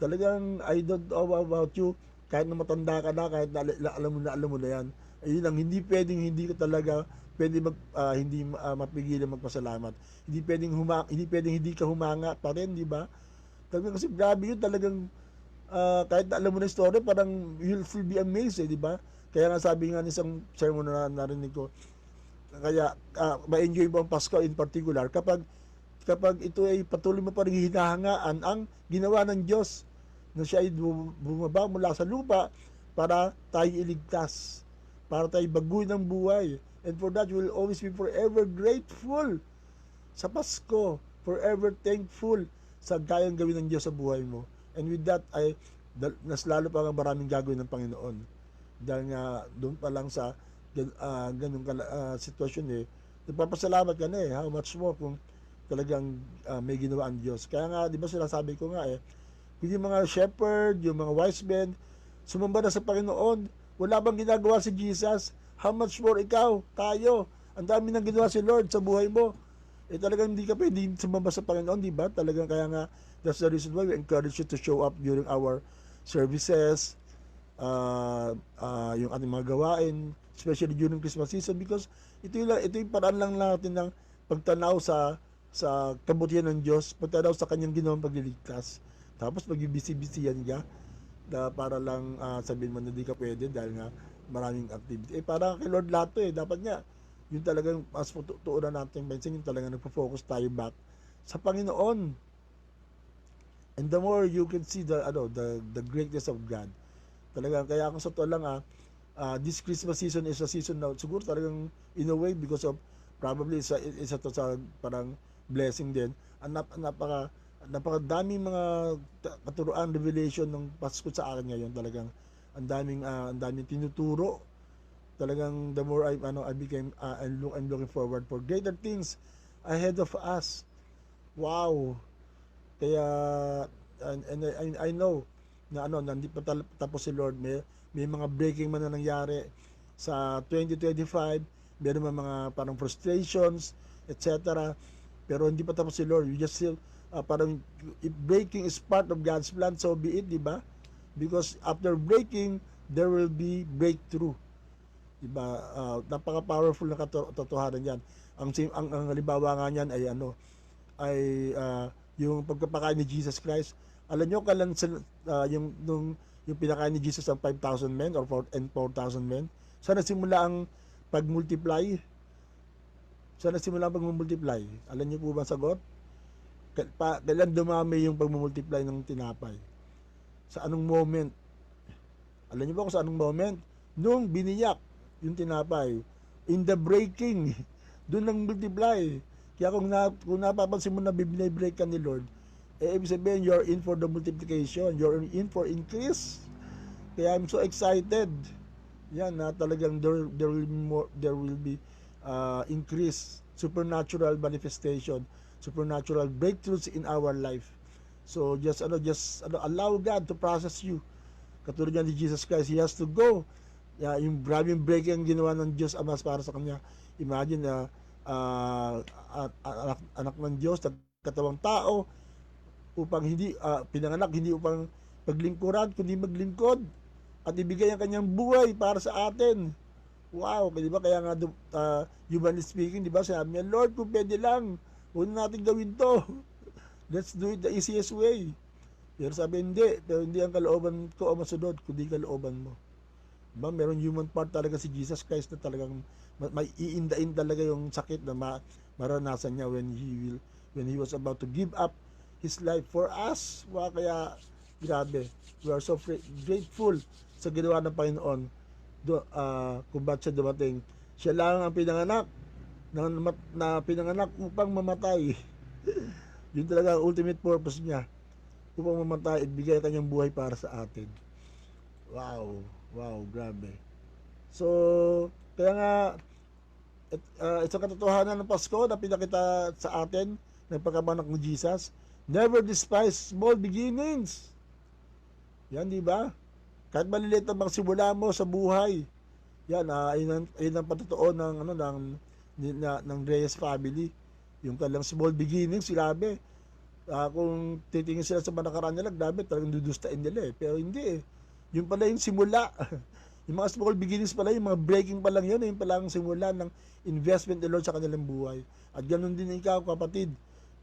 Talagang I don't know about you, kahit na matanda ka na, kahit na alam mo na yan, ayun lang, hindi ka talaga pwede hindi mapigilan magpasalamat. Hindi pwedeng hindi ka humanga pa rin, di ba? Talagang kasi grabe yun, talagang kahit na alam mo na yung story, parang you'll still be amazed, di ba? Kaya nga sabi nga isang sermon na narinig ko, kaya ma-enjoy mo ang Pasko in particular kapag ito ay patuloy mo pa rin hinahangaan ang ginawa ng Diyos, na siya ay bumaba mula sa lupa para tayo iligtas, para tayo baguhin ng buhay. And for that, you will always be forever grateful sa Pasko, forever thankful sa kayang gawin ng Diyos sa buhay mo. And with that, mas lalo pa ang maraming gagawin ng Panginoon. Dahil nga, doon pa lang sa ganung sitwasyon nagpapasalamat ka na how much more kung talagang may ginawa ang Diyos. Kaya nga, di ba sinasabi ko nga yung mga shepherd, yung mga wise men, sumamba na sa Panginoon, wala bang ginagawa si Jesus? How much more ikaw, tayo? Ang dami nang ginawa si Lord sa buhay mo. Talagang hindi ka pwede sumamba sa Panginoon, di ba? Talagang kaya nga, that's the reason why we encourage you to show up during our services, yung ating mga gawain, especially during Christmas season, because ito yung paraan lang natin ng pagtanaw sa kabutihan ng Diyos, pagtanaw sa kanyang ginawang pagliligtas. Tapos mag-busy-busyan ka na para lang sabihin mo na hindi ka pwede dahil nga maraming activity. Para kay Lord lahat to dapat nga yung talagang mas tuunan natin minsan yung talagang nagpo-focus tayo back sa Panginoon. And the more you can see the greatness of God. Talagang kaya kung sa to lang this Christmas season is a season na siguro talagang in a way because of probably isa to sa parang blessing din. Napakadaming mga katuruan, revelation ng Pasko sa akin ngayon. Talagang ang daming tinuturo. Talagang the more I'm looking forward for greater things ahead of us. Wow. Kaya and I know na hindi pa tapos si Lord. May mga breaking man na nangyari sa 2025. Meron mga parang frustrations, etc. Pero hindi pa tapos si Lord. You just still parang if breaking is part of God's plan, so be it, di ba? Because after breaking, there will be breakthrough. Diba? Napaka-powerful na katotohanan yan. Ang halimbawa nga niyan ay yung pagpapakain ni Jesus Christ. Alam nyo, yung pinakain ni Jesus ang 5,000 men and 4,000 men. Saan nagsimula ang pag-multiply? Saan nagsimula ang pag-multiply? Alam nyo po ba ang sagot? Kailan dumami yung pag-multiply ng tinapay? Sa anong moment? Alam nyo ba kung sa anong moment? Nung biniyak yung tinapay. In the breaking, doon lang multiply. Kaya kung napapansin mo na binibreak ka ni Lord, ibig sabihin, you're in for the multiplication. You're in for increase. Kaya I'm so excited. Yan, na talagang there will be increase, supernatural manifestation, supernatural breakthroughs in our life. So just allow God to process you. Katulad yan ni Jesus Christ, He has to go. Yung maraming breaking ang ginawa ng Diyos Ama para sa Kanya. Imagine na anak ng Diyos, katawang tao, upang pinanganak hindi upang paglingkuran kundi maglingkod at ibigay ang kanyang buhay para sa atin. Wow, di ba? Kaya nga humanly speaking, di ba, sabi niya, Lord, kung pwede lang, huwag natin gawin to. Let's do it the easiest way. Pero sabi, hindi ang kalooban ko ang masunod, kundi kalooban mo. Diba? Meron human part talaga si Jesus Christ na talagang may iindain talaga yung sakit na maranasan niya when he was about to give up His life for us. Wow, kaya grabe. We are so grateful sa ginawa ng Panginoon kung ba't siya dumating. Siya lang ang pinanganak na pinanganak upang mamatay. Yun talaga ang ultimate purpose niya. Upang mamatay at bigay kanyang buhay para sa atin. Wow, grabe. So, kaya nga, isang katotohanan ng Pasko na pinakita sa atin ng pagkabanak ni Jesus. Never despise small beginnings. Yan, di ba? Kahit maliliit na magsimula mo sa buhay. Yan, ayun ang patotoo ng Reyes family. Yung kanilang small beginnings, grabe. Kung titingin sila sa mga nakaraan nila, grabe, talagang dudustain nila eh. Pero hindi eh. Yung pala yung simula. Yung mga small beginnings pala, yung mga breaking pa lang yun, yung pala ang simula ng investment ni Lord sa kanilang buhay. At ganun din ikaw, kapatid.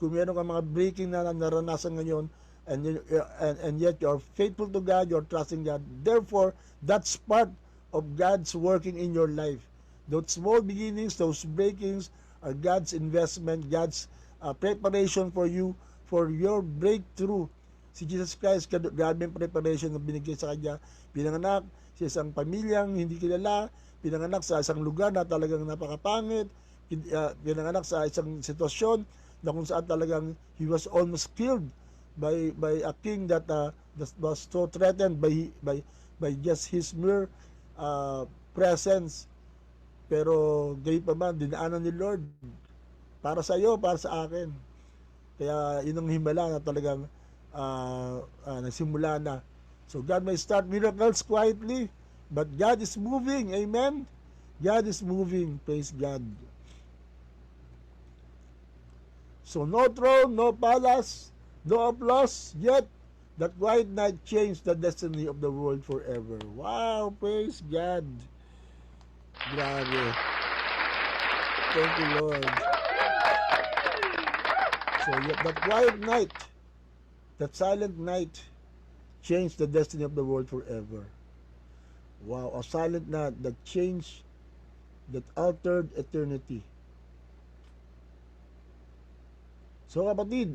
Kung meron kang mga breaking na naranasan ngayon, and yet you're faithful to God, you're trusting God. Therefore, that's part of God's working in your life. Those small beginnings, those breakings are God's investment, God's preparation for you, for your breakthrough. Si Jesus Christ, grabe yung preparation na binigay sa Kanya. Pinanganak sa isang pamilyang hindi kilala, pinanganak sa isang lugar na talagang napakapangit, pinanganak sa isang sitwasyon na kung saan talagang he was almost killed by a king that was so threatened by just his mere presence. Pero gayon pa man, dinaanan ni Lord para sa iyo, para sa akin. Kaya yun ang himala na talagang nagsimula na. So God may start miracles quietly, but God is moving. Amen? God is moving. Praise God. So no throne, no palace, no applause, yet that quiet night changed the destiny of the world forever. Wow, praise God. Grabe. Thank you, Lord. So yet that quiet night, that silent night, changed the destiny of the world forever. Wow, a silent night that changed, that altered eternity. So kapatid,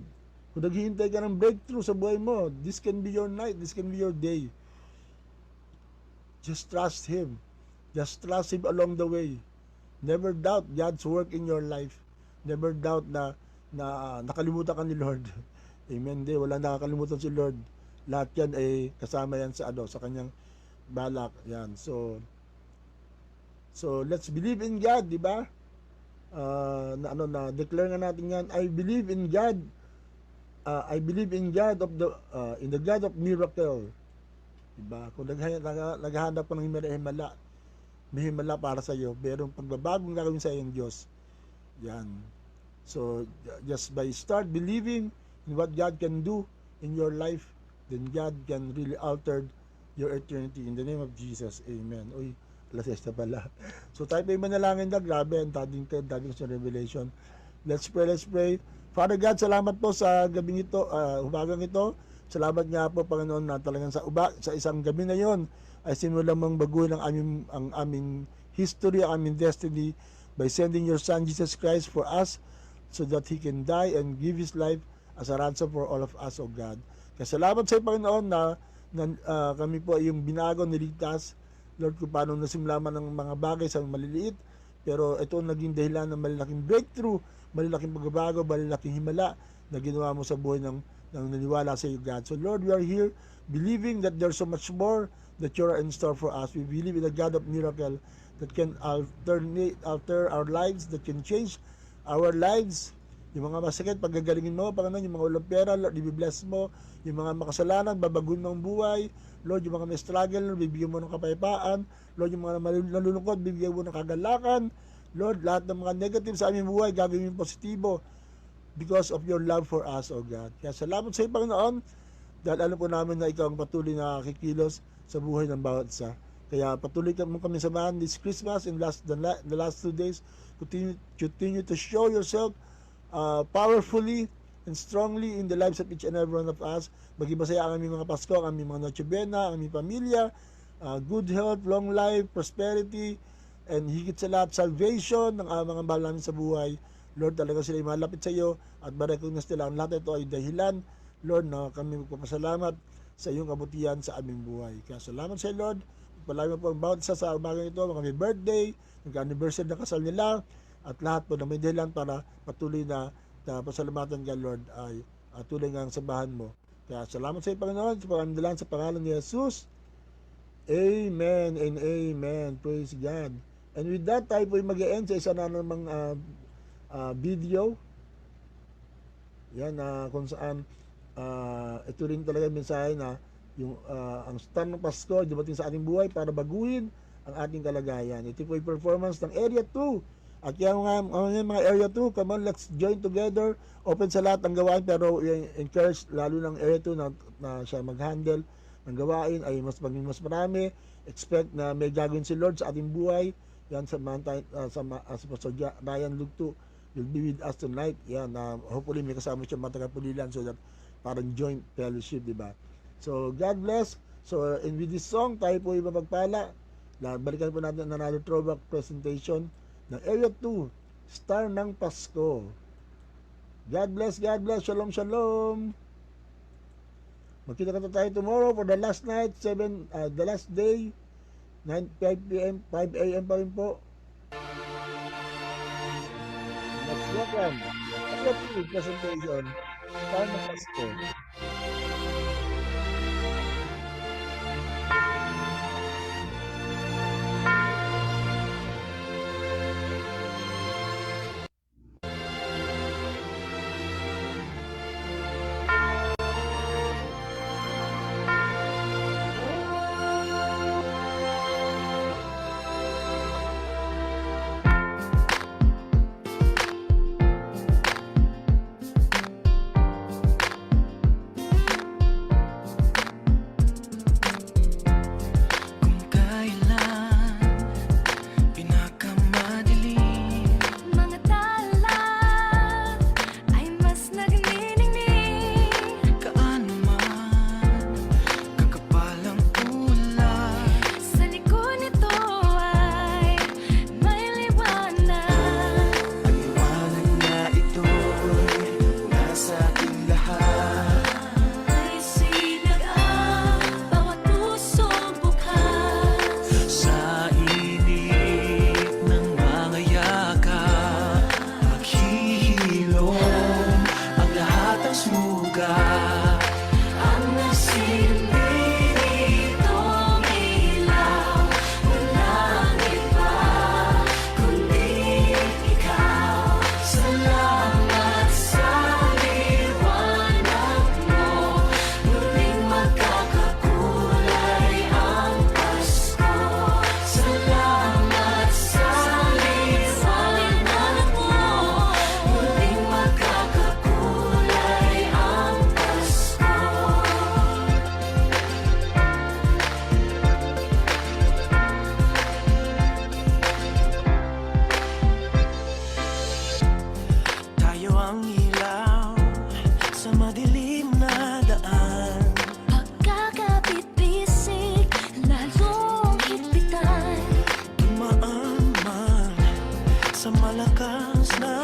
kung naghihintay ka ng breakthrough sa buhay mo, this can be your night, this can be your day. Just trust Him. Just trust Him along the way. Never doubt God's work in your life. Never doubt na nakalimutan ka ni Lord. Amen. Hindi, wala nakakalimutan si Lord. Lahat yan ay kasama yan sa kanyang balak. Yan. So let's believe in God, di ba? Declare nga natin yan, I believe in God. I believe in God in the God of miracle. Diba? Kung naghahanap ka ng himala, may himala para sa iyo, merong pagbabagong gagawin sa iyong Diyos. Yan. So just by start believing in what God can do in your life, then God can really alter your eternity in the name of Jesus. Amen. Uy, alas 6 na pala. So tayo pa yung manalangin na, grabe, ang dating sa Revelation. Let's pray. Father God, salamat po sa gabing ito, umagang ito. Salamat nga po, Panginoon, na talagang sa isang gabi na yon ay sinulang mong baguhin ang aming history, ang aming destiny by sending your Son, Jesus Christ, for us so that He can die and give His life as a ransom for all of us, O God. Kaya salamat sa iyo, Panginoon, na kami po ay yung binago, niligtas, Lord, kung paano nasimula man ng mga bagay sa maliliit, pero ito ang naging dahilan ng malalaking breakthrough, malalaking pagbabago, malalaking himala na ginawa mo sa buhay ng naniwala sa iyo, God. So Lord, we are here believing that there's so much more that you are in store for us. We believe in a God of miracle that can alter our lives, that can change our lives. Yung mga masakit, paggagalingin mo, Panginoon, yung mga walang pera, Lord, i-bless mo. Yung mga makasalanan, babagun mo ang buhay. Lord, yung mga may struggle, Lord, bibigyan mo ng kapayapaan. Lord, yung mga nalulungkot, bibigyan mo ng kagalakan. Lord, lahat ng mga negative sa aming buhay, gagawin mo positibo because of your love for us, O God. Kaya salamat sa iyo, Panginoon, dahil alam po namin na ikaw ang patuloy na kikilos sa buhay ng bawat isa. Kaya patuloy mo kami samahan this Christmas and the last 2 days. Continue to show yourself powerfully and strongly in the lives of each and every one of us. Maging masaya ang aming mga Pasko, ang aming mga Noche Buena, ang aming pamilya, good health, long life, prosperity, and higit sa lahat, salvation ng mga mahal namin sa buhay. Lord, talaga sila malapit sa iyo at ma-recognize nila ang lahat ito ay dahilan, Lord, na kami magpapasalamat sa iyong kabutihan sa aming buhay. Kaya salamat sa iyo, Lord. Palagi mo po ang bawat isa sa umagang ito, mga may birthday, nag-anniversary ng kasal nila, at lahat po na may dahilan para patuloy na pasalamatan ka, Lord, ay tuloy nga ang sambahan mo. Kaya salamat sa iyo, Panginoon, sa pangandalan sa pangalan ni Jesus. Amen and amen. Praise God. And with that, tayo po mag-e-end sa isa na namang video. Yan, kung saan ito rin talaga mensahe na yung ang star ng Pasko ay dumating sa ating buhay para baguhin ang ating kalagayan. Ito po yung performance ng Area 2. At yung mga Area 2, come on, let's join together. Open sa lahat ng gawain, pero encourage lalo ng Area 2 na siya mag-handle ng gawain ay mas marami. Expect na may gagawin si Lord sa ating buhay. Yan sa Pastor Ryan Lugto will be with us tonight. Yan, hopefully may kasama siya mga tagapulilan so that parang joint fellowship, di ba? So, God bless. So, and with this song, tayo po yung mapagpala. Balikan po natin another throwback presentation ng Area 2, Star ng Pasko. God bless, God bless. Shalom, shalom. Magkita tayo tomorrow for the last night, the last day, 5 a.m. pa rin po. Next welcome. Area 2 presentation, Star ng Pasko. oras na